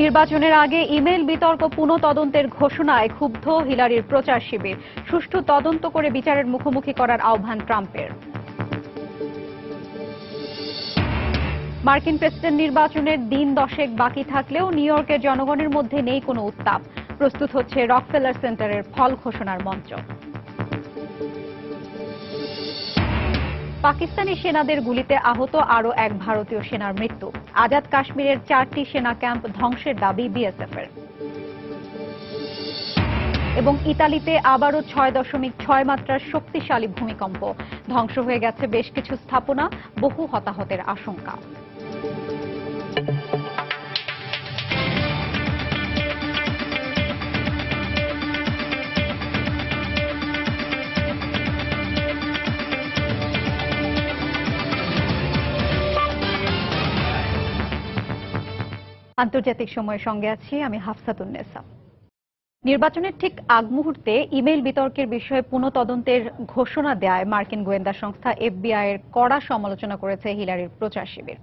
নির্বাচনের আগে ইমেইল বিতর্ক পুনঃতদন্তের ঘোষণায় ক্ষুব্ধ হিলারির প্রচার শিবির। সুষ্ঠু তদন্ত করে বিচারের মুখোমুখি করার আহ্বান ট্রাম্পের। মার্কিন প্রেসিডেন্ট নির্বাচনের দিন 10 বাকি থাকলেও নিউ ইয়র্কের জনগণের মধ্যে নেই কোনো উত্তাপ। প্রস্তুত হচ্ছে রকফেলার সেন্টারের ফল ঘোষণার মঞ্চ। পাকিস্তানি সেনাদের গুলিতে আহত আরও এক ভারতীয় সেনার মৃত্যু। আজাদ কাশ্মীরের 4টি সেনা ক্যাম্প ধ্বংসের দাবি বিএসএফের। এবং ইতালিতে আবারও 6.6 মাত্রার শক্তিশালী ভূমিকম্প। ধ্বংস হয়ে গেছে বেশ কিছু স্থাপনা, বহু হতাহতের আশঙ্কা। আন্তর্জাতিক সময়ের সঙ্গে আছি আমি হাফসাতুন্নেসা। নির্বাচনের ঠিক আগ মুহূর্তে ইমেইল বিতর্কের বিষয়ে পুনঃতদন্তের ঘোষণা দেয় মার্কিন গোয়েন্দা সংস্থা এফবিআই এর কড়া সমালোচনা করেছে হিলারির প্রচার শিবির।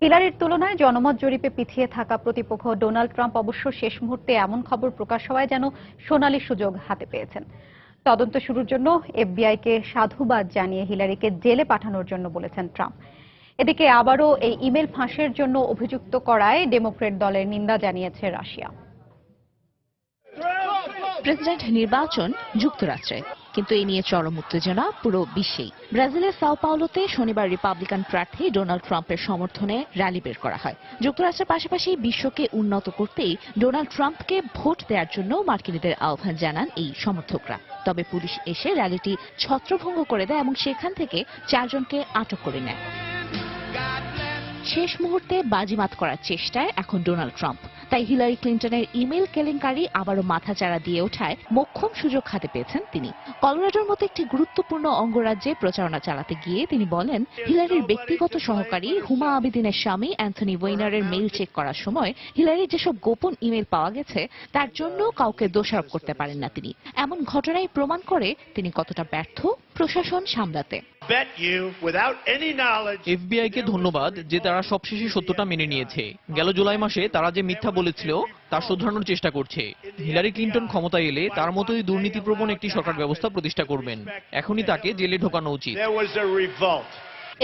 হিলারির তুলনায় জনমত জরিপে পিছিয়ে থাকা প্রতিপক্ষ ডোনাল্ড ট্রাম্প অবশ্য শেষ মুহূর্তে এমন খবর প্রকাশ হওয়ায় যেন সোনালী সুযোগ হাতে পেয়েছেন। তদন্ত শুরুর জন্য এফবিআইকে সাধুবাদ জানিয়ে হিলারিকে জেলে পাঠানোর জন্য বলেছেন ট্রাম্প। এদিকে আবারও এই ইমেল ফাঁসের জন্য অভিযুক্ত করায় ডেমোক্র্যাট দলের নিন্দা জানিয়েছে রাশিয়া। প্রেসিডেন্ট নির্বাচন যুক্তরাষ্ট্রে, কিন্তু এই নিয়ে চরম উত্তেজনা পুরো বিশ্বেই। ব্রাজিলের সাও পাওলোতে শনিবার রিপাবলিকান প্রার্থী ডোনাল্ড ট্রাম্পের সমর্থনে র্যালি বের করা হয়। যুক্তরাষ্ট্রের পাশাপাশি বিশ্বকে উন্নত করতেই ডোনাল্ড ট্রাম্পকে ভোট দেওয়ার জন্য মার্কিনীদের আহ্বান জানান এই সমর্থকরা। তবে পুলিশ এসে র্যালিটি ছত্রভঙ্গ করে দেয় এবং সেখান থেকে 4 জনকে আটক করে নেয়। শেষ মুহূর্তে বাজিমাত করার চেষ্টায় এখন ডোনাল্ড ট্রাম্প। তাই হিলারি ক্লিন্টনের ইমেইল কেলেঙ্কারি আবারও মাথাচাড়া দিয়ে ওঠায় মোক্ষম সুযোগ হাতে পেয়েছেন তিনি। কলোরাডোর মতো একটি গুরুত্বপূর্ণ অঙ্গরাজ্যে প্রচারণা চালাতে গিয়ে তিনি বলেন, হিলারির ব্যক্তিগত সহকারী হুমা আবিদিনের স্বামী অ্যান্থনি ওয়েইনারের মেইল চেক করার সময় হিলারির যেসব গোপন ইমেইল পাওয়া গেছে তার জন্য কাউকে দোষারোপ করতে পারেন না তিনি। এমন ঘটনাই প্রমাণ করে তিনি কতটা ব্যর্থ প্রশাসন সামলাতে। এফবিআইকে ধন্যবাদ যে তারা সবশেষে সত্যটা মেনে নিয়েছে। গেল জুলাই মাসে তারা যে মিথ্যা বলেছিল তা শোধরানোর চেষ্টা করছে। হিলারি ক্লিন্টন ক্ষমতায় এলে তার মতোই দুর্নীতিপ্রবণ একটি সরকার ব্যবস্থা প্রতিষ্ঠা করবেন। এখনই তাকে জেলে ঢোকানো উচিত।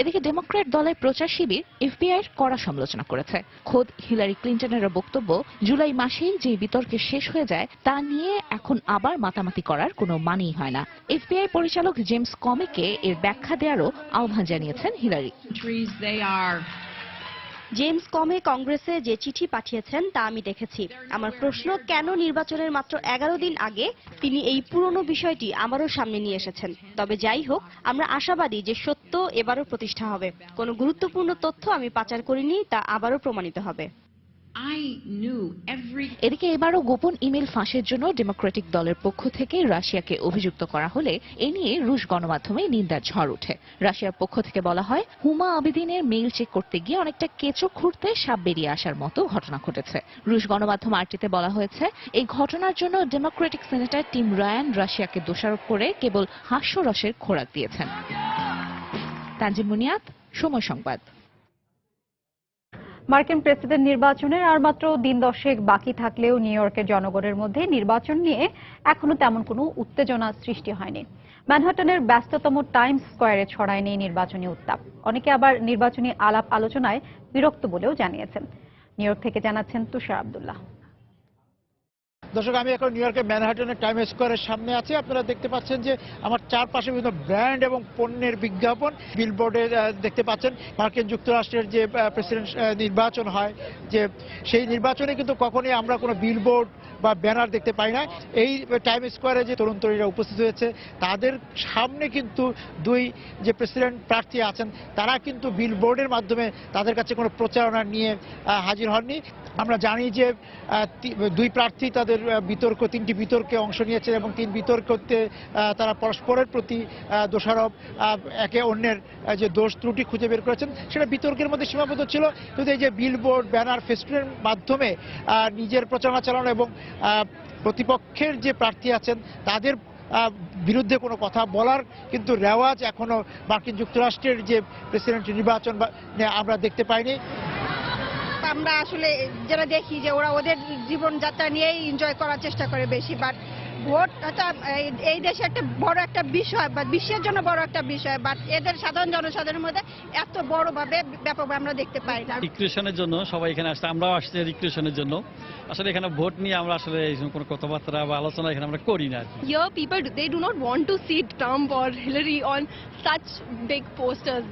এদিকে ডেমোক্র্যাট দলের প্রচার শিবির এফবিআই এর কড়া সমালোচনা করেছে। খোদ হিলারি ক্লিন্টনের বক্তব্য, জুলাই মাসেই যে বিতর্কে শেষ হয়ে যায় তা নিয়ে এখন আবার মাতামাতি করার কোনো মানেই হয় না। এফবিআই পরিচালক জেমস কমিকে এর ব্যাখ্যা দেওয়ারও আহ্বান জানিয়েছেন হিলারি। জেমস কমে কংগ্রেসে যে চিঠি পাঠিয়েছেন তা আমি দেখেছি। আমার প্রশ্ন, কেন নির্বাচনের মাত্র 11 দিন আগে তিনি এই পুরনো বিষয়টি আমারও সামনে নিয়ে এসেছেন। তবে যাই হোক, আমরা আশাবাদী যে সত্য এবারও প্রতিষ্ঠা হবে। কোনো গুরুত্বপূর্ণ তথ্য আমি পাচার করিনি, তা আবারও প্রমাণিত হবে। এদিকে এবারও গোপন ইমেল ফাঁসের জন্য ডেমোক্রেটিক দলের পক্ষ থেকে রাশিয়াকে অভিযুক্ত করা হলে এ নিয়ে রুশ গণমাধ্যমে নিন্দার ঝড় ওঠে। রাশিয়ার পক্ষ থেকে বলা হয়, হুমা আবিদিনের মেইল চেক করতে গিয়ে অনেকটা কেঁচো খুঁড়তে সাপ বেরিয়ে আসার মতো ঘটনা ঘটেছে। রুশ গণমাধ্যম আরটিতে বলা হয়েছে, এই ঘটনার জন্য ডেমোক্রেটিক সেনেটর টিম রায়ান রাশিয়াকে দোষারোপ করে কেবল হাস্যরসের খোরাক দিয়েছেন। তানজিম মুনিয়াত, সময় সংবাদ। মার্কিন প্রেসিডেন্ট নির্বাচনের আর মাত্র দিন 10 বাকি থাকলেও নিউ ইয়র্কের জনগণের মধ্যে নির্বাচন নিয়ে এখনো তেমন কোনো উত্তেজনা সৃষ্টি হয়নি। ম্যানহাটনের ব্যস্ততম টাইমস স্কয়ারে ছড়ায়নি নির্বাচনী উত্তাপ। অনেকে আবার নির্বাচনী আলাপ আলোচনায় বিরক্ত বলেও জানিয়েছেন। নিউ ইয়র্ক থেকে জানাচ্ছেন তুষার আব্দুল্লাহ। দর্শক, আমি এখন নিউ ইয়র্কের ম্যানহাটনের টাইমস স্কয়ারের সামনে আছি। আপনারা দেখতে পাচ্ছেন যে আমার চারপাশে বিভিন্ন ব্র্যান্ড এবং পণ্যের বিজ্ঞাপন বিলবোর্ডে দেখতে পাচ্ছেন। মার্কিন যুক্তরাষ্ট্রের যে প্রেসিডেন্ট নির্বাচন হয়, যে সেই নির্বাচনে কিন্তু কখনোই আমরা কোনো বিলবোর্ড বা ব্যানার দেখতে পাই না। এই টাইমস স্কয়ারে যে তরুণ তরুণীরা উপস্থিত হয়েছে তাদের সামনে কিন্তু দুই যে প্রেসিডেন্ট প্রার্থী আছেন তারা কিন্তু বিলবোর্ডের মাধ্যমে তাদের কাছে কোনো প্রচারণা নিয়ে হাজির হননি। আমরা জানি যে দুই প্রার্থী তাদের তিনটি বিতর্কে অংশ নিয়েছেন এবং 3 বিতর্কতে তারা পরস্পরের প্রতি দোষারোপ, একে অন্যের যে দোষ ত্রুটি খুঁজে বের করেছেন সেটা বিতর্কের মধ্যে সীমাবদ্ধ ছিল। কিন্তু এই যে বিলবোর্ড, ব্যানার, ফেস্টুনের মাধ্যমে নিজের প্রচারণা চালানো এবং প্রতিপক্ষের যে প্রার্থী আছেন তাদের বিরুদ্ধে কোনো কথা বলার কিন্তু রেওয়াজ এখনো মার্কিন যুক্তরাষ্ট্রের যে প্রেসিডেন্ট নির্বাচন আমরা দেখতে পাইনি। আমরা আসলে যেটা দেখি যে ওরা ওদের জীবনযাত্রা নিয়েই এনজয় করার চেষ্টা করে বেশি। বাট ভোট এই দেশে একটা বড় একটা বিষয় বা বিশ্বের জন্য বড় একটা বিষয়, বাট এদের সাধারণ জনসাধারণের মধ্যে এত বড়ভাবে ব্যাপকভাবে আমরা দেখতে পাই না। রিক্রিয়েশনের জন্য সবাই এখানে আসছে, আমরাও আসছি রিক্রিয়েশনের জন্য। আসলে এখানে ভোট নিয়ে আমরা আসলে কোনো কথাবার্তা বা আলোচনা এখানে আমরা করি না। Here people they do not want to see Trump or Hillary on such big posters.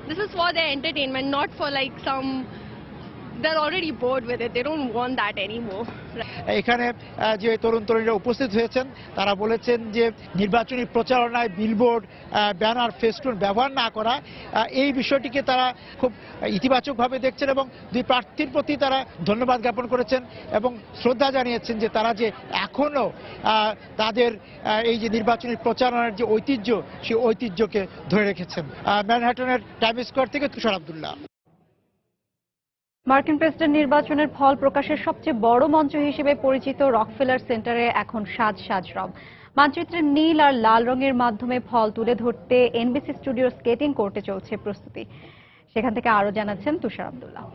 This is for their entertainment, not for like some. They're already bored with it. They don't want that anymore. এখানে যে তরুণ তরুণীরা উপস্থিত হয়েছেন তারা বলেছেন যে নির্বাচনী প্রচারণায় বিলবোর্ড, ব্যানার, ফেস্টুন ব্যবহার না করা, এই বিষয়টিকে তারা খুব ইতিবাচকভাবে দেখছেন এবং দুই প্রার্থীর প্রতি তারা ধন্যবাদ জ্ঞাপন করেছেন এবং শ্রদ্ধা জানিয়েছেন যে তারা যে এখনো তাদের এই যে নির্বাচনী প্রচারণার যে ঐতিহ্য সেই ঐতিহ্যকে ধরে রেখেছেন। ম্যানহাটনের টাইম স্কোয়ার থেকে তুষার আব্দুল্লাহ। মার্কিন প্রেসিডেন্ট নির্বাচনের ফল প্রকাশের সবচেয়ে বড় মঞ্চ হিসেবে পরিচিত রকফেলার সেন্টারে এখন সাজ রব। মানচিত্রের নীল আর লাল রঙের মাধ্যমে ফল তুলে ধরতে এনবিসি স্টুডিওর স্কেটিং কোর্টে চলছে প্রস্তুতি। সেখান থেকে আরো জানাচ্ছেন তুষার আব্দুল্লাহ।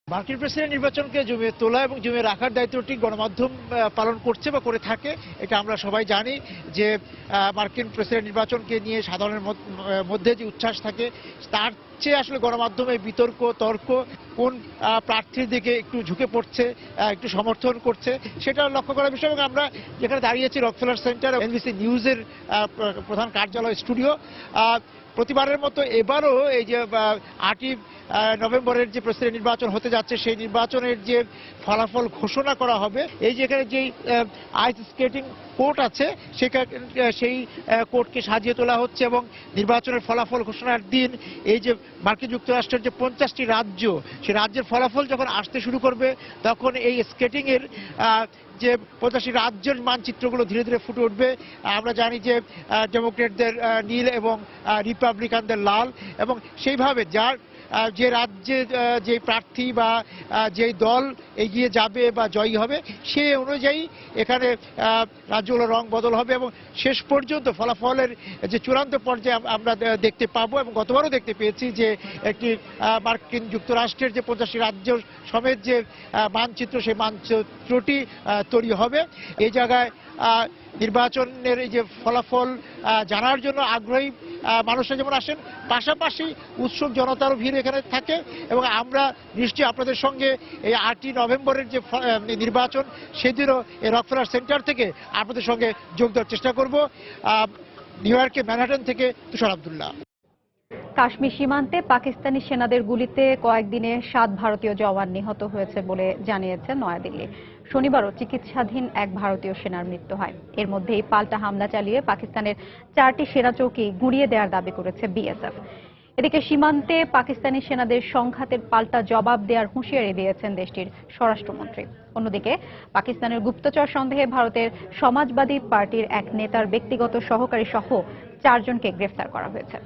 মার্কিন প্রেসিডেন্ট নির্বাচনকে জমিয়ে তোলা এবং জমিয়ে রাখার দায়িত্বটি গণমাধ্যম পালন করছে বা করে থাকে, এটা আমরা সবাই জানি। যে মার্কিন প্রেসিডেন্ট নির্বাচনকে নিয়ে সাধারণের মধ্যে যে উচ্ছ্বাস থাকে তার চেয়ে আসলে গণমাধ্যমে বিতর্ক তর্ক কোন প্রার্থীর দিকে একটু ঝুঁকে পড়ছে, একটু সমর্থন করছে, সেটা লক্ষ্য করার বিষয়। এবং আমরা যেখানে দাঁড়িয়েছি রকফেলার সেন্টার, এনবিসি নিউজের প্রধান কার্যালয় স্টুডিও, প্রতিবারের মতো এবারও এই যে 8ই নভেম্বরের যে প্রেসিডেন্ট নির্বাচন হতে যাচ্ছে সেই নির্বাচনের যে ফলাফল ঘোষণা করা হবে, এই যেখানে যেই আইস স্কেটিং কোর্ট আছে সেই কোর্টকে সাজিয়ে তোলা হচ্ছে এবং নির্বাচনের ফলাফল ঘোষণার দিন এই যে মার্কিন যুক্তরাষ্ট্রের যে 50টি রাজ্য, সেই রাজ্যের ফলাফল যখন আসতে শুরু করবে তখন এই স্কেটিংয়ের যে 85 রাজ্যের মানচিত্রগুলো ধীরে ধীরে ফুটে উঠবে। আমরা জানি যে ডেমোক্রেটদের নীল এবং রিপাবলিকানদের লাল, এবং সেইভাবে যে রাজ্যে যে প্রার্থী বা যে দল এগিয়ে যাবে বা জয়ী হবে সেই অনুযায়ী এখানে রাজ্যগুলোর রং বদল হবে এবং শেষ পর্যন্ত ফলাফলের যে চূড়ান্ত পর্যায়ে আমরা দেখতে পাবো। এবং গতবারও দেখতে পেয়েছি যে একটি মার্কিন যুক্তরাষ্ট্রের যে 85 রাজ্য সমেত যে মানচিত্র, সেই মানচিত্রটি তৈরি হবে। এই জায়গায় নির্বাচনের এই যে ফলাফল জানার জন্য আগ্রহী মানুষরা যেমন আসেন, পাশাপাশি উৎসুক জনতারও ভিড় এখানে থাকে। এবং আমরা নিশ্চয়ই আপনাদের সঙ্গে এই 8ই নভেম্বরের যে নির্বাচন সেদিনও এই রকফেলার সেন্টার থেকে আপনাদের সঙ্গে যোগ দেওয়ার চেষ্টা করব। নিউ ইয়র্কের ম্যানহাটন থেকে তুষার আব্দুল্লাহ। কাশ্মীর সীমান্তে পাকিস্তানি সেনাদের গুলিতে কয়েকদিনে 7 ভারতীয় জওয়ান নিহত হয়েছে বলে জানিয়েছে নয়াদিল্লি। শনিবারও চিকিৎসাধীন এক ভারতীয় সেনার মৃত্যু হয়। এর মধ্যেই পাল্টা হামলা চালিয়ে পাকিস্তানের 4টি সেনা চৌকি গুঁড়িয়ে দেওয়ার দাবি করেছে বিএসএফ। এদিকে সীমান্তে পাকিস্তানি সেনাদের সংঘাতের পাল্টা জবাব দেওয়ার হুঁশিয়ারি দিয়েছেন দেশটির স্বরাষ্ট্রমন্ত্রী। অন্যদিকে পাকিস্তানের গুপ্তচর সন্দেহে ভারতের সমাজবাদী পার্টির এক নেতার ব্যক্তিগত সহকারী সহ 4 জনকে গ্রেফতার করা হয়েছে।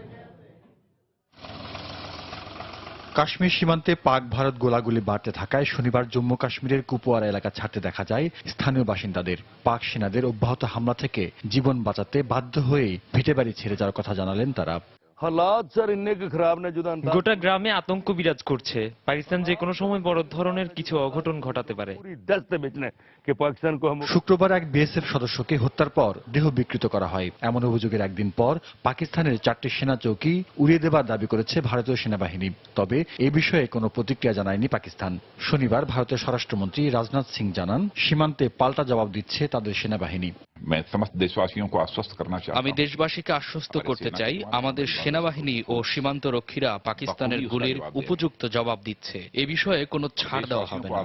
কাশ্মীর সীমান্তে পাক ভারত গোলাগুলি বাড়তে থাকায় শনিবার জম্মু কাশ্মীরের কুপওয়ারা এলাকা ছাড়তে দেখা যায় স্থানীয় বাসিন্দাদের। পাক সেনাদের অব্যাহত হামলা থেকে জীবন বাঁচাতে বাধ্য হয়েই ভিটেবাড়ি ছেড়ে যাওয়ার কথা জানালেন তারা। গোটা গ্রামে আতঙ্ক বিরাজ করছে। পাকিস্তান যে কোনো সময় বড় ধরনের কিছু অঘটন ঘটাতে পারে। শুক্রবার এক বিএসএফ সদস্যকে হত্যার পর দেহ বিকৃত করা হয়। এমন অভিযোগের একদিন পর পাকিস্তানের 4টি সেনা চৌকি উড়িয়ে দেবার দাবি করেছে ভারতীয় সেনাবাহিনী। তবে এ বিষয়ে কোনো প্রতিক্রিয়া জানায়নি পাকিস্তান। শনিবার ভারতের স্বরাষ্ট্রমন্ত্রী রাজনাথ সিং জানান, সীমান্তে পাল্টা জবাব দিচ্ছে তাদের সেনাবাহিনী। আমি দেশবাসীকে আশ্বস্ত করতে চাই, আমাদের সেনাবাহিনী ও সীমান্ত রক্ষীরা পাকিস্তানের গুলির উপযুক্ত জবাব দিচ্ছে। এ বিষয়ে কোনো ছাড় দেওয়া হবে না।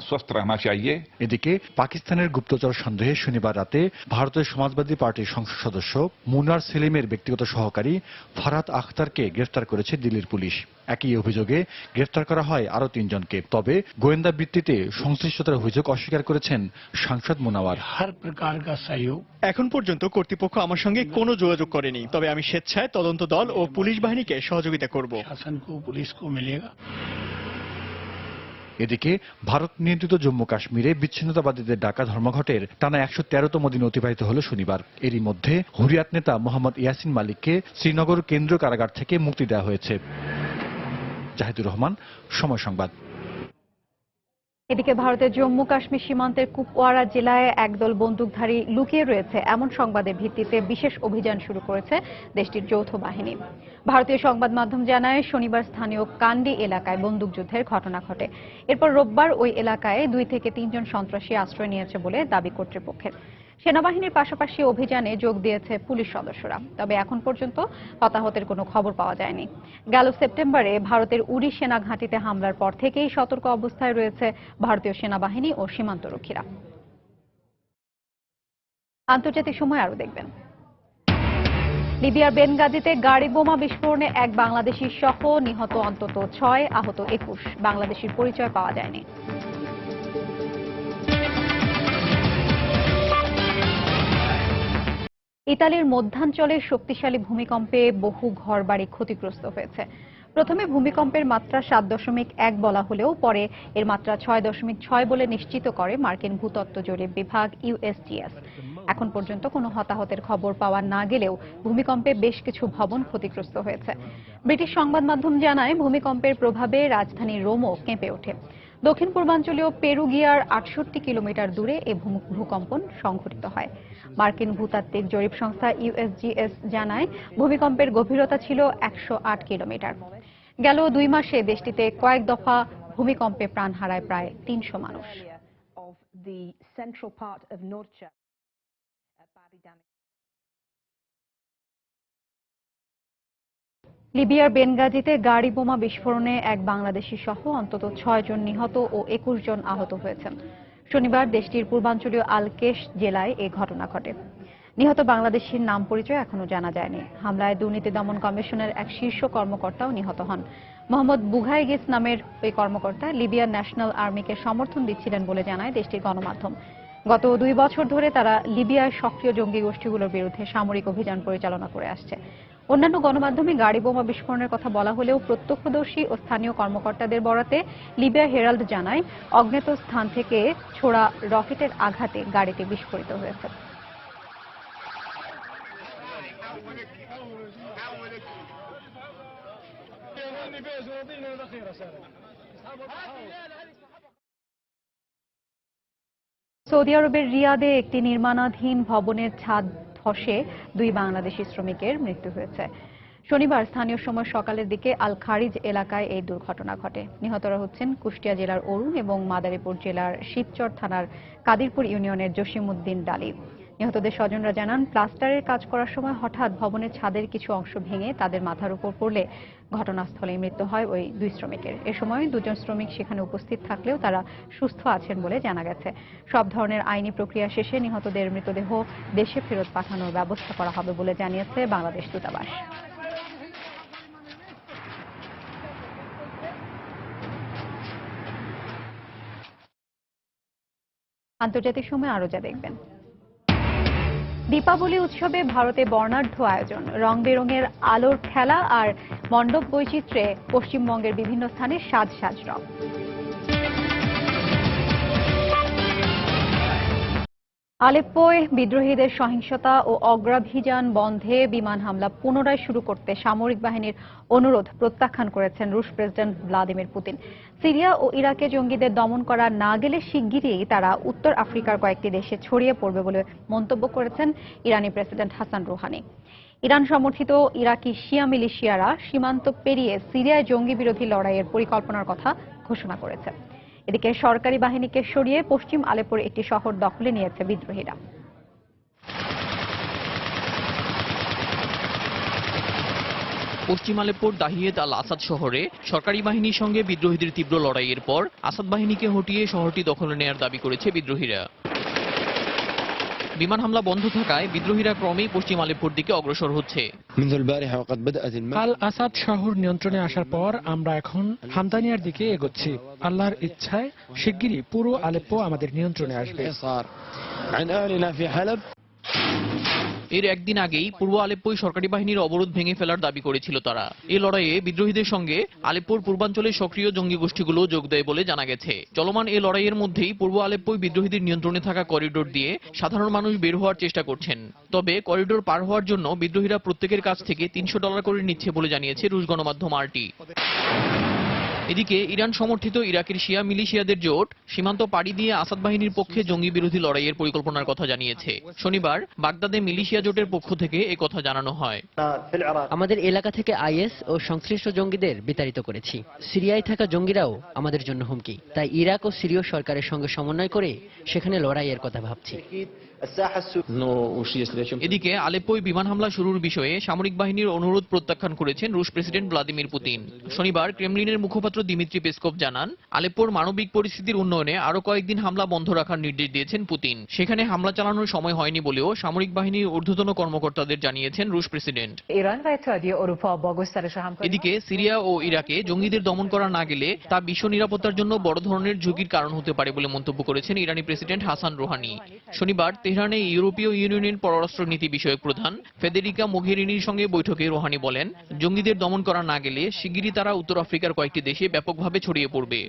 এদিকে পাকিস্তানের গুপ্তচর সন্দেহে শনিবার রাতে ভারতের সমাজবাদী পার্টির সংসদ সদস্য মুনার সেলিমের ব্যক্তিগত সহকারী ফারহাত আখতারকে গ্রেফতার করেছে দিল্লির পুলিশ। একই অভিযোগে গ্রেফতার করা হয় আরো 3 জনকে। তবে গোয়েন্দা ভিত্তিতে সংশ্লিষ্টতার অভিযোগ অস্বীকার করেছেন সাংসদ মুনাওয়ার। এখন পর্যন্ত কর্তৃপক্ষ আমার সঙ্গে কোনো যোগাযোগ করেনি, তবে আমি স্বেচ্ছায় তদন্ত দল ও পুলিশ বাহিনীকে সহযোগিতা করব। এদিকে ভারত নিয়ন্ত্রিত জম্মু কাশ্মীরে বিচ্ছিন্নতাবাদীদের ডাকা ধর্মঘটের টানা 113তম দিন অতিবাহিত হল শনিবার। এরই মধ্যে হুরিয়াত নেতা মোহাম্মদ ইয়াসিন মালিককে শ্রীনগর কেন্দ্রীয় কারাগার থেকে মুক্তি দেওয়া হয়েছে। জাহিদুর রহমান, সময় সংবাদ। এদিকে ভারতের জম্মু কাশ্মীর সীমান্তের কুপওয়ারা জেলায় একদল বন্দুকধারী লুকিয়ে রয়েছে এমন সংবাদের ভিত্তিতে বিশেষ অভিযান শুরু করেছে দেশটির যৌথ বাহিনী। ভারতীয় সংবাদ মাধ্যম জানায়, শনিবার স্থানীয় কান্ডি এলাকায় বন্দুকযুদ্ধের ঘটনা ঘটে। এরপর রোববার ওই এলাকায় 2 থেকে 3 জন সন্ত্রাসী আশ্রয় নিয়েছে বলে দাবি কর্তৃপক্ষের। সেনাবাহিনীর পাশাপাশি অভিযানে যোগ দিয়েছে পুলিশ সদস্যরা। তবে এখন পর্যন্ত হতাহতের কোনো খবর পাওয়া যায়নি। গেল সেপ্টেম্বরে ভারতের উরি সেনা ঘাঁটিতে হামলার পর থেকেই সতর্ক অবস্থায় রয়েছে ভারতীয় সেনাবাহিনী ও সীমান্তরক্ষীরা। আন্তর্জাতিক সময় আরো দেখবেন। লিবিয়ার বেনগাজিতে গাড়ি বোমা বিস্ফোরণে এক বাংলাদেশি সহ নিহত অন্তত 6, আহত 21। বাংলাদেশির পরিচয় পাওয়া যায়নি। ইতালির মধ্যাঞ্চলের শক্তিশালী ভূমিকম্পে বহু ঘরবাড়ি ক্ষতিগ্রস্ত হয়েছে। প্রথমে ভূমিকম্পের মাত্রা 7.1 বলা হলেও পরে এর মাত্রা 6.6 বলে নিশ্চিত করে মার্কিন ভূতত্ত্ব জরিপ বিভাগ USGS। এখন পর্যন্ত কোনো হতাহতের খবর পাওয়া না গেলেও ভূমিকম্পে বেশ কিছু ভবন ক্ষতিগ্রস্ত হয়েছে। ব্রিটিশ সংবাদ মাধ্যম জানায়, ভূমিকম্পের প্রভাবে রাজধানী রোমও কেঁপে ওঠে। দক্ষিণ পূর্বাঞ্চলীয় পেরুগিয়ার 68 কিলোমিটার দূরে এই ভূকম্পন সংঘটিত হয়। মার্কিন ভূতাত্ত্বিক জরিপ সংস্থা USGS জানায়, ভূমিকম্পের গভীরতা ছিল 108 কিলোমিটার। গেল 2 মাসে দেশটিতে কয়েক দফা ভূমিকম্পে প্রাণ হারায় প্রায় 300 মানুষ। লিবিয়ার বেনগাজিতে গাড়ি বোমা বিস্ফোরণে এক বাংলাদেশি সহ অন্তত 6 জন নিহত ও 21 জন আহত হয়েছেন। শনিবার দেশটির পূর্বাঞ্চলীয় আলকেশ জেলায় এই ঘটনা ঘটে। নিহত বাংলাদেশির নাম পরিচয় এখনো জানা যায়নি। হামলায় দুর্নীতি দমন কমিশনের এক শীর্ষ কর্মকর্তাও নিহত হন। মোহাম্মদ বুঘাইগিস নামের ওই কর্মকর্তা লিবিয়ার ন্যাশনাল আর্মিকে সমর্থন দিচ্ছিলেন বলে জানায় দেশটির গণমাধ্যম। গত 2 বছর ধরে তারা লিবিয়ার সক্রিয় জঙ্গি গোষ্ঠীগুলোর বিরুদ্ধে সামরিক অভিযান পরিচালনা করে আসছে। অন্যান্য গণমাধ্যমে গাড়ি বোমা বিস্ফোরণের কথা বলা হলেও প্রত্যক্ষদর্শী ও স্থানীয় কর্মকর্তাদের বরাতে লিবিয়া হেরাল্ড জানায়, অজ্ঞাত স্থান থেকে ছোড়া রকেটের আঘাতে গাড়িটি বিস্ফোরিত হয়েছে। সৌদি আরবের রিয়াদে একটি নির্মাণাধীন ভবনের ছাদ ধসে 2 বাংলাদেশি শ্রমিকের মৃত্যু হয়েছে। শনিবার স্থানীয় সময় সকালের দিকে আল খারিজ এলাকায় এই দুর্ঘটনা ঘটে। নিহতরা হচ্ছেন কুষ্টিয়া জেলার অরুণ এবং মাদারীপুর জেলার শিবচর থানার কাদিরপুর ইউনিয়নের জসিমউদ্দিন ডালি। নিহতদের স্বজনরা জানান, প্লাস্টারের কাজ করার সময় হঠাৎ ভবনের ছাদের কিছু অংশ ভেঙে তাদের মাথার উপর পড়লে ঘটনাস্থলেই মৃত্যু হয় ওই 2 শ্রমিকের। এ সময় 2 জন শ্রমিক সেখানে উপস্থিত থাকলেও তারা সুস্থ আছেন বলে জানা গেছে। সব ধরনের আইনি প্রক্রিয়া শেষে নিহতদের মৃতদেহ দেশে ফেরত পাঠানোর ব্যবস্থা করা হবে বলে জানিয়েছে বাংলাদেশ দূতাবাস। আন্তর্জাতিক সময় আরো যা দেখবেন। দীপাবলি উৎসবে ভারতে বর্ণাঢ্য আয়োজন, রং বেরঙের আলোর খেলা আর মণ্ডপ বৈচিত্র্যে পশ্চিমবঙ্গের বিভিন্ন স্থানে সাজ সাজ রং। আলেপ্পোয় বিদ্রোহীদের সহিংসতা ও অগ্রাভিযান বন্ধে বিমান হামলা পুনরায় শুরু করতে সামরিক বাহিনীর অনুরোধ প্রত্যাখ্যান করেছেন রুশ প্রেসিডেন্ট ভ্লাদিমির পুতিন। সিরিয়া ও ইরাকে জঙ্গিদের দমন করা না গেলে শিগগিরই তারা উত্তর আফ্রিকার কয়েকটি দেশে ছড়িয়ে পড়বে বলে মন্তব্য করেছেন ইরানি প্রেসিডেন্ট হাসান রুহানি। ইরান সমর্থিত ইরাকি শিয়া মিলিশিয়ারা সীমান্ত পেরিয়ে সিরিয়ায় জঙ্গি বিরোধী লড়াইয়ের পরিকল্পনার কথা ঘোষণা করেছে। এদিকে সরকারি বাহিনীকে সরিয়ে পশ্চিম আলেপ্পোর একটি শহর দখলে নিয়েছে বিদ্রোহীরা। পশ্চিম আলেপ্পোর দাহিয়েত আল আসাদ শহরে সরকারি বাহিনীর সঙ্গে বিদ্রোহীদের তীব্র লড়াইয়ের পর আসাদ বাহিনীকে হটিয়ে শহরটি দখলে নেয়ার দাবি করেছে বিদ্রোহীরা। বিমান হামলা বন্ধ থাকায় বিদ্রোহীরা ক্রমেই পশ্চিম আলেপ্পোর দিকে অগ্রসর হচ্ছে। আল আসাদ শহর নিয়ন্ত্রণে আসার পর আমরা এখন হামদানিয়ার দিকে এগোচ্ছি। আল্লাহর ইচ্ছায় শিগগিরই পুরো আলেপ্পো আমাদের নিয়ন্ত্রণে আসবে। এর একদিন আগেই পূর্ব আলেপ্পোয় সরকারি বাহিনীর অবরোধ ভেঙে ফেলার দাবি করেছিল তারা। এই লড়াইয়ে বিদ্রোহীদের সঙ্গে আলেপ্পোর পূর্বাঞ্চলের সক্রিয় জঙ্গি গোষ্ঠীগুলো যোগ দেয় বলে জানা গেছে। চলমান এই লড়াইয়ের মধ্যেই পূর্ব আলেপ্পোয় বিদ্রোহীদের নিয়ন্ত্রণে থাকা করিডোর দিয়ে সাধারণ মানুষ বের হওয়ার চেষ্টা করছেন। তবে করিডোর পার হওয়ার জন্য বিদ্রোহীরা প্রত্যেকের কাছ থেকে $300 করে নিচ্ছে বলে জানিয়েছে রুশ গণমাধ্যম RT। এদিকে ইরান সমর্থিত ইরাকের শিয়া মিলিশিয়াদের জোট সীমান্ত পাড়ি দিয়ে আসাদ বাহিনীর পক্ষে জঙ্গি বিরোধী লড়াইয়ের পরিকল্পনার কথা জানিয়েছে। শনিবার বাগদাদে মিলিশিয়া জোটের পক্ষ থেকে কথা জানানো হয়। আমাদের এলাকা থেকে আইএস ও সংশ্লিষ্ট জঙ্গিদের বিতাড়িত করেছি। সিরিয়ায় থাকা জঙ্গিরাও আমাদের জন্য হুমকি, তাই ইরাক ও সিরীয় সরকারের সঙ্গে সমন্বয় করে সেখানে লড়াইয়ের কথা ভাবছি। এদিকে আলেপ্পোয় বিমান হামলা শুরুর বিষয়ে সামরিক বাহিনীর অনুরোধ প্রত্যাখ্যান করেছেন রুশ প্রেসিডেন্ট ভ্লাদিমির পুতিন। শনিবার ক্রেমলিনের মুখপাত্র দিমিত্রি পেসকভ জানান, আলেপ্পোর মানবিক পরিস্থিতির উন্নয়নে আরো কয়েকদিন হামলা বন্ধ রাখার নির্দেশ দিয়েছেন পুতিন। সেখানে হামলা চালানোর সময় হয়নি বলেও সামরিক বাহিনীর ঊর্ধ্বতন কর্মকর্তাদের জানিয়েছেন রুশ প্রেসিডেন্ট। এদিকে সিরিয়া ও ইরাকে জঙ্গিদের দমন করা না গেলে তা বিশ্ব নিরাপত্তার জন্য বড় ধরনের ঝুঁকির কারণ হতে পারে বলে মন্তব্য করেছেন ইরানি প্রেসিডেন্ট হাসান রুহানি। শনিবার তেহরানে ইউরোপীয় ইউনিয়নের পররাষ্ট্র নীতি বিষয়ক প্রধান ফেদেরিকা মোঘেরিনির সঙ্গে বৈঠকে রুহানি বলেন, জঙ্গিদের দমন করা না গেলে শিগগিরই তারা উত্তর আফ্রিকার কয়েকটি দেশে ব্যাপকভাবে ছড়িয়ে পড়বে।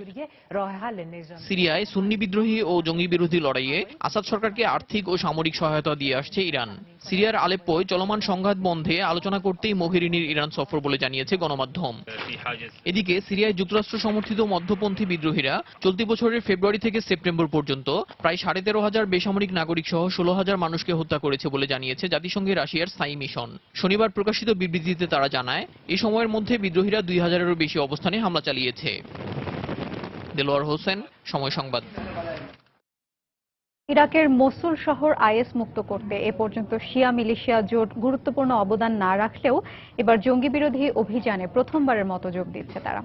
সিরিয়ায় সুন্নি বিদ্রোহী ও জঙ্গি বিরোধী লড়াইয়ে আসাদ সরকারকে আর্থিক ও সামরিক সহায়তা দিয়ে আসছে ইরান। সিরিয়ার আলেপ্পোয় চলমান সংঘাত বন্ধে আলোচনা করতেই মোঘেরিনির ইরান সফর বলে জানিয়েছে গণমাধ্যম। এদিকে সিরিয়ায় যুক্তরাষ্ট্র সমর্থিত মধ্যপন্থী বিদ্রোহীরা চলতি বছরের ফেব্রুয়ারি থেকে সেপ্টেম্বর পর্যন্ত প্রায় 13,500 বেসামরিক নাগরিক সহ 16,000 মানুষকে হত্যা করেছে বলে জানিয়েছে জাতিসংঘে রাশিয়ার স্থায়ী মিশন। শনিবার প্রকাশিত বিবৃতিতে তারা জানায়, এই সময়ের মধ্যে বিদ্রোহীরা 2000-এরও বেশি অবস্থানে হামলা চালিয়েছে। দেলোয়ার হোসেন, সময় সংবাদ। ইরাকের মসুল শহর আইএস মুক্ত করতে এ পর্যন্ত শিয়া মিলিশিয়া জোট গুরুত্বপূর্ণ অবদান না রাখলেও এবার জঙ্গি বিরোধী অভিযানে প্রথমবারের মতো যোগ দিচ্ছে তারা।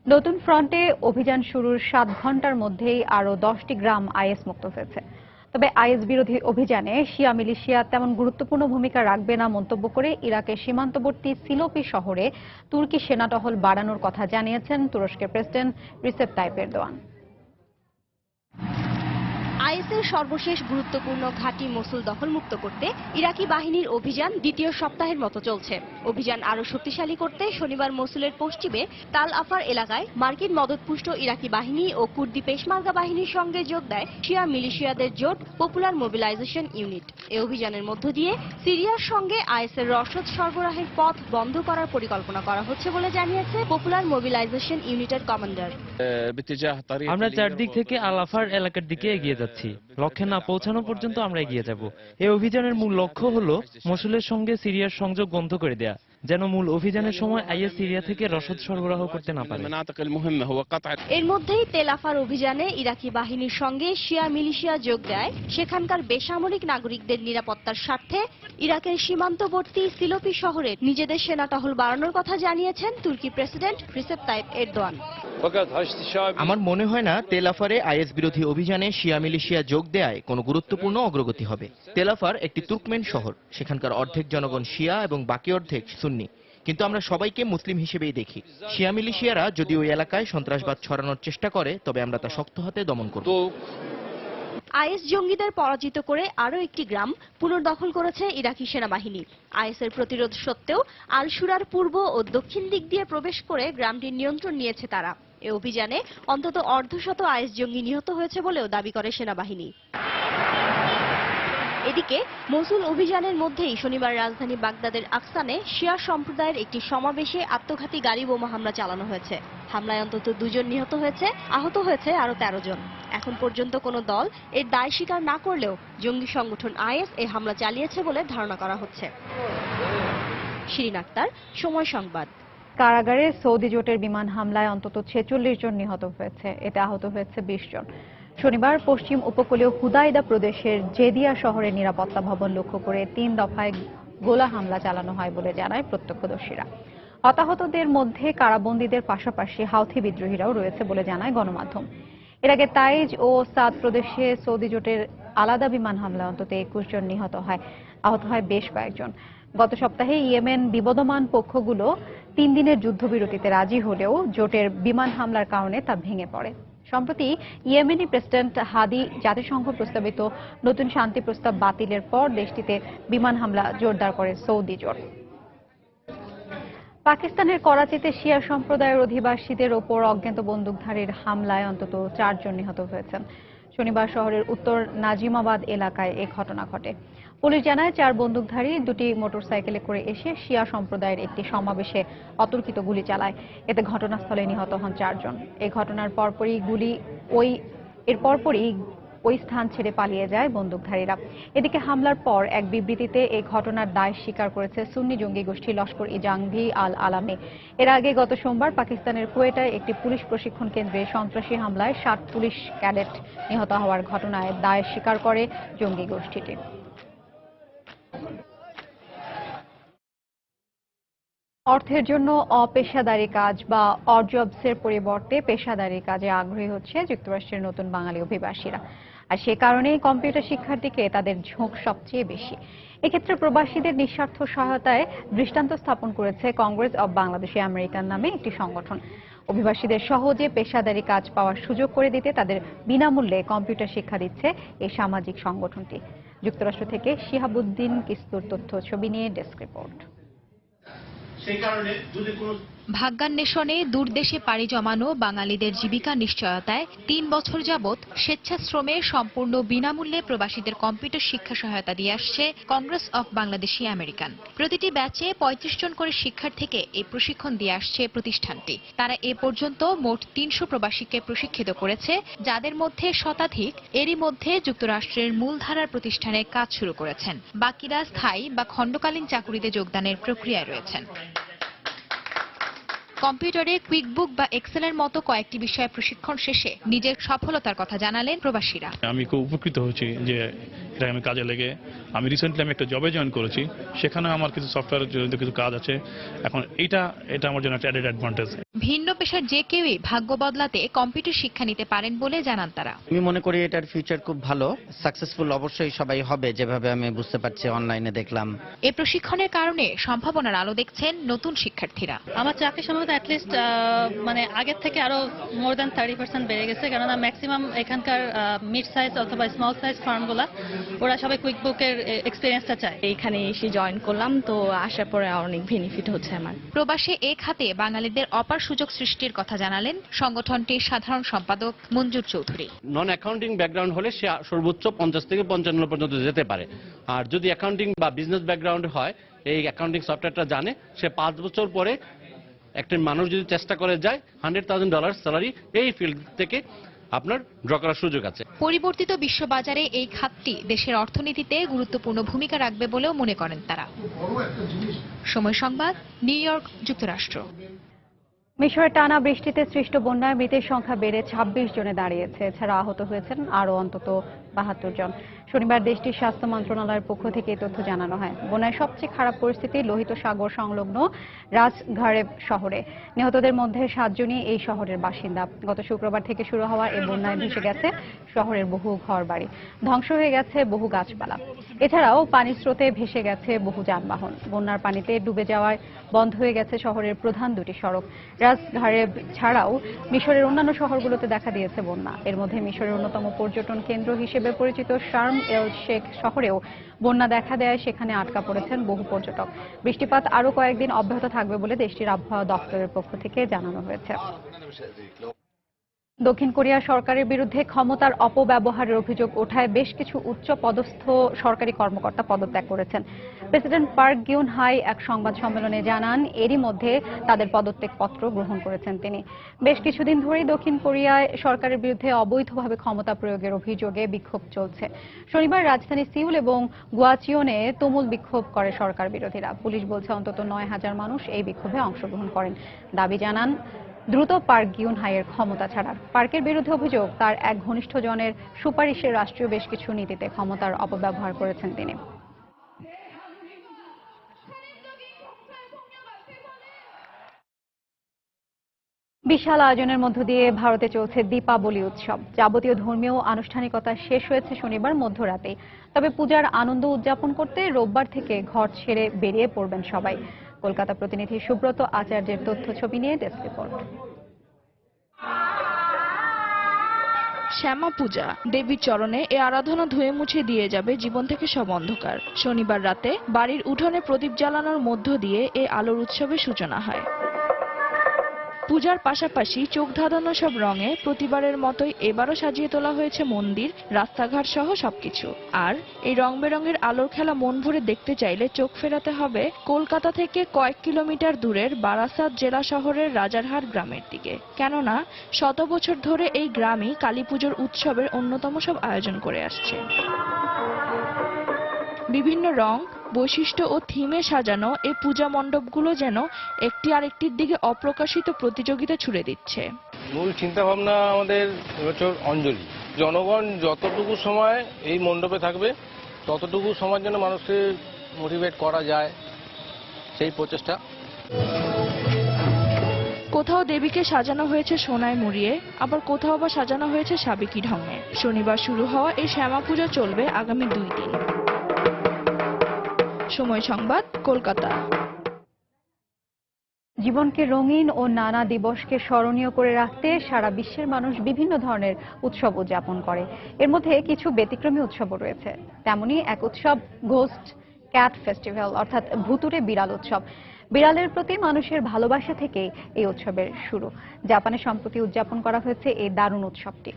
নতুন ফ্রন্টে অভিযান শুরুর 7 ঘন্টার মধ্যেই আরও 10টি গ্রাম আইএস মুক্ত হয়েছে। তবে আইএস বিরোধী অভিযানে শিয়া মিলিশিয়া তেমন গুরুত্বপূর্ণ ভূমিকা রাখবে না মন্তব্য করে ইরাকের সীমান্তবর্তী সিলোপি শহরে তুর্কি সেনাটহল বাড়ানোর কথা জানিয়েছেন তুরস্কের প্রেসিডেন্ট রিসেপ তাইপ এরদোয়ান। আইএসের সর্বশেষ গুরুত্বপূর্ণ ঘাঁটি মসুল দখলমুক্ত করতে ইরাকি বাহিনীর অভিযান দ্বিতীয় সপ্তাহের মতো চলছে। অভিযান আরো শক্তিশালী করতে শনিবার মসুলের পশ্চিমে তাল আফার এলাকায় মার্কিন মদতপুষ্ট ইরাকি বাহিনী ও কুর্দি পেশমার্গা বাহিনীর সঙ্গে যোগ দেয় শিয়া মিলিশিয়াদের জোট পপুলার মোবিলাইজেশন ইউনিট। এই অভিযানের মধ্য দিয়ে সিরিয়ার সঙ্গে আইএসের রসদ সরবরাহের পথ বন্ধ করার পরিকল্পনা করা হচ্ছে বলে জানিয়েছে পপুলার মোবিলাইজেশন ইউনিটের কমান্ডার। আমরা চারদিক থেকে আল আফার এলাকার দিকে এগিয়ে যাচ্ছি। লক্ষ্যে না পৌঁছানো পর্যন্ত আমরা এগিয়ে যাব। এই অভিযানের মূল লক্ষ্য হলো মসুলের সঙ্গে সিরিয়ার সংযোগ বন্ধ করে দেয়া, যেন মূল অভিযানের সময় আইএস সিরিয়া থেকে রসদ সরবরাহ করতে না পারে। এর মধ্যেই তেল আফার অভিযানে ইরাকি বাহিনীর সঙ্গে শিয়া মিলিশিয়া যোগ দেয় সেখানকার বেসামরিক নাগরিকদের নিরাপত্তার স্বার্থে ইরাকের সীমান্তবর্তী সিলোপি শহরে নিজেদের সেনা টহল বাড়ানোর কথা জানিয়েছেন তুর্কি প্রেসিডেন্ট রিসেপ তাইপ এরদোয়ান। আমার মনে হয় না তেল আফারে আইএস বিরোধী অভিযানে শিয়া মিলিশিয়া যোগ দেয়ায় কোনো গুরুত্বপূর্ণ অগ্রগতি হবে। তেল আফার একটি তুর্কমেন শহর, সেখানকার অর্ধেক জনগণ শিয়া এবং বাকি অর্ধেক সুন্নি, কিন্তু আমরা সবাইকে মুসলিম হিসেবেই দেখি। শিয়া মিলিশিয়ারা যদি ওই এলাকায় সন্ত্রাসবাদ ছড়ানোর চেষ্টা করে তবে আমরা তা শক্ত হাতে দমন করব। আইএস জঙ্গিদের পরাজিত করে আরও একটি গ্রাম পুনর্দখল করেছে ইরাকি সেনাবাহিনী। আইএসের প্রতিরোধ সত্ত্বেও আল শুরার পূর্ব ও দক্ষিণ দিক দিয়ে প্রবেশ করে গ্রামটির নিয়ন্ত্রণ নিয়েছে তারা। এ অভিযানে অন্তত অর্ধশত আইএস জঙ্গি নিহত হয়েছে বলেও দাবি করে সেনাবাহিনী। এদিকে মসুল অভিযানের মধ্যেই শনিবার রাজধানী বাগদাদের আকসানে শিয়া সম্প্রদায়ের একটি সমাবেশে আত্মঘাতী গাড়ি বোমা হামলা চালানো হয়েছে। হামলায় অন্তত 2 জন নিহত হয়েছে, আহত হয়েছে আরো 13 জন। এখন পর্যন্ত কোনো দল এর দায় স্বীকার না করলেও জঙ্গি সংগঠন আইএস এই হামলা চালিয়েছে বলে ধারণা করা হচ্ছে। শিরিন আক্তার, সময় সংবাদ। কারাগারে সৌদি জোটের বিমান হামলায় অন্তত 46 জন নিহত হয়েছে, এতে আহত হয়েছে 20 জন। শনিবার পশ্চিম উপকূলীয় হুদাইদা প্রদেশের জেদিয়া শহরের নিরাপত্তা ভবন লক্ষ্য করে 3 দফায় গোলা হামলা চালানো হয় বলে জানায় প্রত্যক্ষদর্শীরা। হতাহতদের মধ্যে কারাবন্দীদের পাশাপাশি হাউথি বিদ্রোহীরাও রয়েছে বলে জানায় গণমাধ্যম। এর আগে তাইজ ও সাদ প্রদেশে সৌদি জোটের আলাদা বিমান হামলায় অন্তত 21 জন নিহত হয়, আহত হয় বেশ কয়েকজন। গত সপ্তাহে ইয়েমেন বিবদমান পক্ষগুলো 3 দিনের যুদ্ধবিরতিতে রাজি হলেও জোটের বিমান হামলার কারণে তা ভেঙে পড়ে। সম্প্রতি ইয়েমেনি প্রেসিডেন্ট হাদি জাতিসংঘ প্রস্তাবিত নতুন শান্তি প্রস্তাব বাতিলের পর দেশটিতে বিমান হামলা জোরদার করে সৌদি জোট। পাকিস্তানের করাচিতে শিয়া সম্প্রদায়ের অধিবাসীদের ওপর অজ্ঞাত বন্দুকধারীর হামলায় অন্তত 4 জন নিহত হয়েছেন। শনিবার শহরের উত্তর নাজিমাবাদ এলাকায় এ ঘটনা ঘটে। পুলিশ জানায় 4 বন্দুকধারী 2টি মোটরসাইকেলে করে এসে শিয়া সম্প্রদায়ের একটি সমাবেশে অতর্কিত গুলি চালায়। এতে ঘটনাস্থলে নিহত হন 4 জন। এই ঘটনার পরপরই ওই স্থান ছেড়ে পালিয়ে যায় বন্দুকধারীরা। এদিকে হামলার পর এক বিবৃতিতে এই ঘটনার দায় স্বীকার করেছে সুন্নি জঙ্গি গোষ্ঠী লস্কর-ই-জাংভি আল-আলামে। এর আগে গত সোমবার পাকিস্তানের কুয়েটায় একটি পুলিশ প্রশিক্ষণ কেন্দ্রে সন্ত্রাসী হামলায় 60 পুলিশ ক্যাডেট নিহত হওয়ার ঘটনায় দায় স্বীকার করে জঙ্গি গোষ্ঠীটি। অর্থের জন্য অপেশাদারী কাজ বা অড জবসের পরিবর্তে পেশাদারী কাজে আগ্রহী হচ্ছে যুক্তরাষ্ট্রের নতুন বাঙালি অভিবাসীরা। আর সে কারণেই কম্পিউটার শিক্ষার দিকে তাদের ঝোঁক সবচেয়ে বেশি। এক্ষেত্রে প্রবাসীদের নিঃস্বার্থ সহায়তায় দৃষ্টান্ত স্থাপন করেছে কংগ্রেস অব বাংলাদেশি আমেরিকান নামে একটি সংগঠন। অভিবাসীদের সহজে পেশাদারী কাজ পাওয়ার সুযোগ করে দিতে তাদের বিনামূল্যে কম্পিউটার শিক্ষা দিচ্ছে এই সামাজিক সংগঠনটি। যুক্তরাষ্ট্র থেকে শিহাবুদ্দিন কিস্তুর তথ্য ছবি নিয়ে ডেস্ক রিপোর্ট। ভাগ্যান্বেষণে দূরদেশে পাড়ি জমানো বাঙালিদের জীবিকা নিশ্চয়তায় 3 বছর যাবৎ স্বেচ্ছাশ্রমে সম্পূর্ণ বিনামূল্যে প্রবাসীদের কম্পিউটার শিক্ষা সহায়তা দিয়ে আসছে কংগ্রেস অফ বাংলাদেশি আমেরিকান। প্রতিটি ব্যাচে 35 জন করে শিক্ষার্থীকে এই প্রশিক্ষণ দিয়ে আসছে প্রতিষ্ঠানটি। তারা এ পর্যন্ত মোট 300 প্রবাসীকে প্রশিক্ষিত করেছে, যাদের মধ্যে শতাধিক এরই মধ্যে যুক্তরাষ্ট্রের মূলধারার প্রতিষ্ঠানে কাজ শুরু করেছেন। বাকিরা স্থায়ী বা খণ্ডকালীন চাকুরিতে যোগদানের প্রক্রিয়ায় রয়েছেন। কম্পিউটারে কুইকবুক বা এক্সেলের মতো কয়েকটি বিষয়ে প্রশিক্ষণ শেষে নিজের সফলতার কথা জানালেন প্রবাসীরা। আমি খুব উপকৃত হয়েছি যে এটা আমি কাজে লেগে। আমি রিসেন্টলি একটা জবে জয়েন করেছি, সেখানে আমার কিছু সফটওয়্যার জড়িত কিছু কাজ আছে। এখন এটা আমার জন্য একটা অ্যাডেড অ্যাডভান্টেজ। ভিন্ন পেশার যে কেউই ভাগ্য বদলাতে কম্পিউটার শিক্ষা নিতে পারেন বলে জানান তারা। আমি মনে করি এটার ফিউচার খুব ভালো, সাকসেসফুল অবশ্যই সবাই হবে, যেভাবে আমি বুঝতে পারছি অনলাইনে দেখলাম। এই প্রশিক্ষণের কারণে সম্ভাবনার আলো দেখছেন নতুন শিক্ষার্থীরা। আমার চাকরি সম্ভবত অ্যাটলিস্ট মানে আগের থেকে আরো মোর দ্যান 30% বেড়ে গেছে, কেননা ম্যাক্সিমাম এখানকার মিড সাইজ অথবা স্মল সাইজ ফার্মগুলা ওরা সবাই কুইকবুকের এক্সপেরিয়েন্সটা চায়। এইখানে এসে জয়েন করলাম, তো আসার পরে অনেক বেনিফিট হচ্ছে আমার। প্রবাসে এ খাতে বাঙালিদের অপার সুযোগ সৃষ্টির কথা জানালেন সংগঠনটির সাধারণ সম্পাদক মঞ্জুর চৌধুরী। নন অ্যাকাউন্টিং ব্যাকগ্রাউন্ড হলে সে সর্বোচ্চ 50 থেকে 55 পর্যন্ত যেতে পারে। আর যদি অ্যাকাউন্টিং বা বিজনেস ব্যাকগ্রাউন্ড হয়, এই অ্যাকাউন্টিং সফটওয়্যারটা জানে, সে 5 বছর পরে একটা মানুষ যদি চেষ্টা করে যায় $100,000 স্যালারি এই ফিল্ড থেকে আপনার ড্র করার সুযোগ আছে। পরিবর্তিত বিশ্ববাজারে এই খাতটি দেশের অর্থনীতিতে গুরুত্বপূর্ণ ভূমিকা রাখবে বলেও মনে করেন তারা। সময় সংবাদ, নিউ ইয়র্ক, যুক্তরাষ্ট্র। মিশরে টানা বৃষ্টিতে সৃষ্ট বন্যায় মৃতের সংখ্যা বেড়ে 26 জনে দাঁড়িয়েছে। এছাড়া আহত হয়েছেন আরও অন্তত 72 জন। শনিবার দেশটির স্বাস্থ্য মন্ত্রণালয়ের পক্ষ থেকে এই তথ্য জানানো হয়। বন্যায় সবচেয়ে খারাপ পরিস্থিতি লোহিত সাগর সংলগ্ন রাজঘারেব শহরে। নিহতদের মধ্যে 7 জনই এই শহরের বাসিন্দা। গত শুক্রবার থেকে শুরু হওয়া এই বন্যায় ভেসে গেছে শহরের বহু ঘরবাড়ি, ধ্বংস হয়ে গেছে বহু গাছপালা। এছাড়াও পানির স্রোতে ভেসে গেছে বহু যানবাহন। বন্যার পানিতে ডুবে যাওয়ায় বন্ধ হয়ে গেছে শহরের প্রধান 2টি সড়ক। রাজঘারেব ছাড়াও মিশরের অন্যান্য শহরগুলোতে দেখা দিয়েছে বন্যা। এর মধ্যে মিশরের অন্যতম পর্যটন কেন্দ্র হিসেবে পরিচিত শার্ম এল শেখ শহরেও বন্যা দেখা দেয়, সেখানে আটকা পড়েছেন বহু পর্যটক। বৃষ্টিপাত আরও কয়েকদিন অব্যাহত থাকবে বলে দেশটির আবহাওয়া দপ্তরের পক্ষ থেকে জানানো হয়েছে। দক্ষিণ কোরিয়া সরকারের বিরুদ্ধে ক্ষমতার অপব্যবহারের অভিযোগ ওঠায় বেশ কিছু উচ্চ পদস্থ সরকারি কর্মকর্তা পদত্যাগ করেছেন। প্রেসিডেন্ট পার্ক গিউন হাই এক সংবাদ সম্মেলনে জানান, এরই মধ্যে তাদের পদত্যাগ পত্র গ্রহণ করেছেন তিনি। বেশ কিছুদিন ধরেই দক্ষিণ কোরিয়ায় সরকারের বিরুদ্ধে অবৈধভাবে ক্ষমতা প্রয়োগের অভিযোগে বিক্ষোভ চলছে। শনিবার রাজধানী সিউল এবং গুয়াচিওনে তুমুল বিক্ষোভ করে সরকার বিরোধীরা। পুলিশ বলছে অন্তত 9,000 মানুষ এই বিক্ষোভে অংশগ্রহণ করেন। দাবি জানান দ্রুত পার্ক গিউন হাইয়ের ক্ষমতা ছাড়ার। পার্কের বিরুদ্ধে অভিযোগ, তার এক ঘনিষ্ঠ জনের সুপারিশে রাষ্ট্রীয় বেশ কিছু নীতিতে ক্ষমতার অপব্যবহার করেছেন তিনি। বিশাল আয়োজনের মধ্য দিয়ে ভারতে চলছে দীপাবলি উৎসব। যাবতীয় ধর্মীয় আনুষ্ঠানিকতা শেষ হয়েছে শনিবার মধ্যরাতে। তবে পূজার আনন্দ উদযাপন করতে রোববার থেকে ঘর ছেড়ে বেরিয়ে পড়বেন সবাই। কলকাতা প্রতিনিধি সুব্রত আচার্যের তথ্য ছবি নিয়ে ডেস্ক রিপোর্ট। শ্যামা পূজা, দেবীর চরণে এ আরাধনা ধুয়ে মুছে দিয়ে যাবে জীবন থেকে সব অন্ধকার। শনিবার রাতে বাড়ির উঠোনে প্রদীপ জ্বালানোর মধ্য দিয়ে এ আলোর উৎসবের সূচনা হয়। পূজার পাশাপাশি চোখ ধাঁধানো সব রঙে প্রতিবারের মতোই এবারও সাজিয়ে তোলা হয়েছে মন্দির, রাস্তাঘাট সহ সবকিছু। আর এই রং বেরঙের আলোর খেলা মন ভরে দেখতে চাইলে চোখ ফেরাতে হবে কলকাতা থেকে কয়েক কিলোমিটার দূরের বারাসাত জেলা শহরের রাজারহাট গ্রামের দিকে। কেননা শত বছর ধরে এই গ্রামই কালীপুজোর উৎসবের অন্যতম সব আয়োজন করে আসছে। বিভিন্ন রং, বৈশিষ্ট্য ও থিমে সাজানো এই পূজা মণ্ডপগুলো যেন একটি আরেকটির দিকে অপ্রকাশিত প্রতিযোগিতা ছুড়ে দিচ্ছে। মূল চিন্তা ভাবনা আমাদের এবছর অঞ্জলি। জনগণ যতটুকু সময় এই মণ্ডপে থাকবে ততটুকু সময়ের জন্য মানুষকে মোটিভেট করা যায়, সেই প্রচেষ্টা। কোথাও দেবীকে সাজানো হয়েছে সোনায় মুড়িয়ে, আবার কোথাও বা সাজানো হয়েছে সাবেকি ঢঙে। শনিবার শুরু হওয়া এই শ্যামা পূজা চলবে আগামী 2 দিন। সময় সংবাদ, কলকাতা। জীবনকে রঙিন ও নানা দিবসকে স্মরণীয় করে রাখতে সারা বিশ্বের মানুষ বিভিন্ন ধরনের উৎসব উদযাপন করে। এর মধ্যে কিছু ব্যতিক্রমী উৎসবও রয়েছে। তেমনি এক উৎসব ঘোস্ট ক্যাট ফেস্টিভ্যাল, অর্থাৎ ভুতুড়ে বিড়াল উৎসব। বিড়ালের প্রতি মানুষের ভালোবাসা থেকে এই উৎসবের শুরু। জাপানে সম্প্রতি উদযাপন করা হয়েছে এই দারুণ উৎসবটি।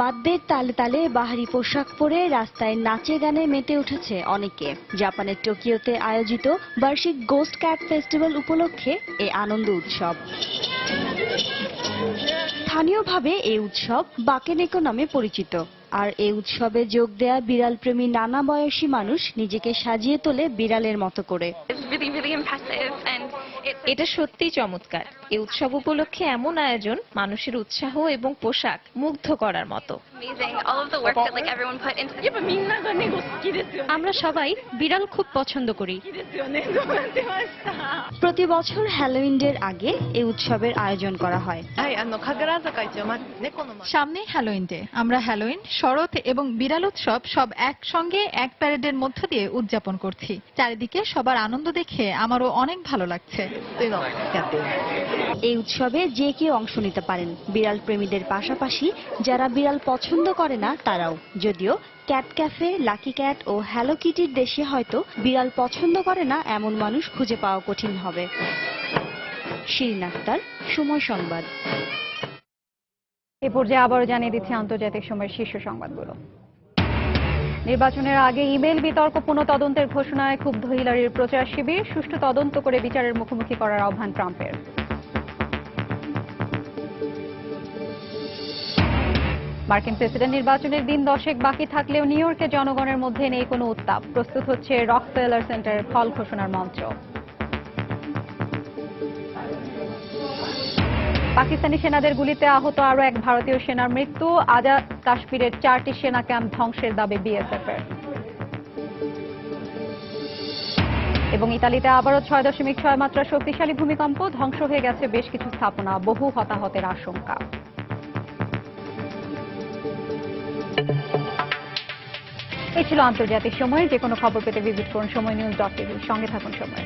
বাদ্যের তালে তালে বাহারি পোশাক পরে রাস্তায় নাচে গানে মেতে উঠেছে অনেকে। জাপানের টোকিওতে আয়োজিত বার্ষিক গোস্ট ক্যাট ফেস্টিভ্যাল উপলক্ষে এই আনন্দ উৎসব। স্থানীয়ভাবে এই উৎসব বাকেনেকো নামে পরিচিত। আর এই উৎসবে যোগ দেয়া বিড়াল প্রেমী নানা বয়সী মানুষ নিজেকে সাজিয়ে তোলে বিড়ালের মতো করে। এটা সত্যিই চমৎকার। এই উৎসব উপলক্ষে এমন আয়োজন, মানুষের উৎসাহ এবং পোশাক মুগ্ধ করার মতো। আমরা সবাই বিড়াল খুব পছন্দ করি। প্রতি বছর হ্যালোউইন ডের আগে এই উৎসবের আয়োজন করা হয়। সামনে হ্যালোউইন ডে। আমরা হ্যালোউইন, শরৎ এবং বিড়াল উৎসব সব একসঙ্গে এক প্যারেডের মধ্য দিয়ে উদযাপন করছি। চারিদিকে সবার আনন্দ দেখে আমারও অনেক ভালো লাগছে। এই উৎসবে যে কেউ অংশ নিতে পারেন, বিড়াল প্রেমীদের পাশাপাশি যারা বিড়াল পছন্দ করে না তারাও। যদিও ক্যাট ক্যাফে, লাকি ক্যাট ও হ্যালো কিটির দেশে হয়তো বিড়াল পছন্দ করে না এমন মানুষ খুঁজে পাওয়া কঠিন হবে। শিরিন আক্তার, সময় সংবাদ। এ পর্যায়ে আবারও জানিয়ে দিচ্ছি আন্তর্জাতিক সময়ের শীর্ষ সংবাদগুলো। নির্বাচনের আগে ইমেল বিতর্ক পুনঃতদন্তের ঘোষণায় ক্ষুব্ধ হিলারির প্রচার শিবির। সুষ্ঠু তদন্ত করে বিচারের মুখোমুখি করার আহ্বান ট্রাম্পের। মার্কিন প্রেসিডেন্ট নির্বাচনের দিন 10 বাকি থাকলেও নিউ ইয়র্কে জনগণের মধ্যে নেই কোনো উত্তাপ। প্রস্তুত হচ্ছে রকফেলার সেন্টারের ফল ঘোষণার মঞ্চ। পাকিস্তানি সেনাদের গুলিতে আহত আরও এক ভারতীয় সেনার মৃত্যু। আজাদ কাশ্মীরের 4টি সেনা ক্যাম্প ধ্বংসের দাবি বিএসএফের। এবং ইতালিতে আবারও 6.6 মাত্রা শক্তিশালী ভূমিকম্প। ধ্বংস হয়ে গেছে বেশ কিছু স্থাপনা, বহু হতাহতের আশঙ্কা। এই ছিল আন্তর্জাতিক সময়। যে কোনো খবর পেতে ভিজিট করুন সময়নিউজ.tv। সঙ্গে থাকুন সময়।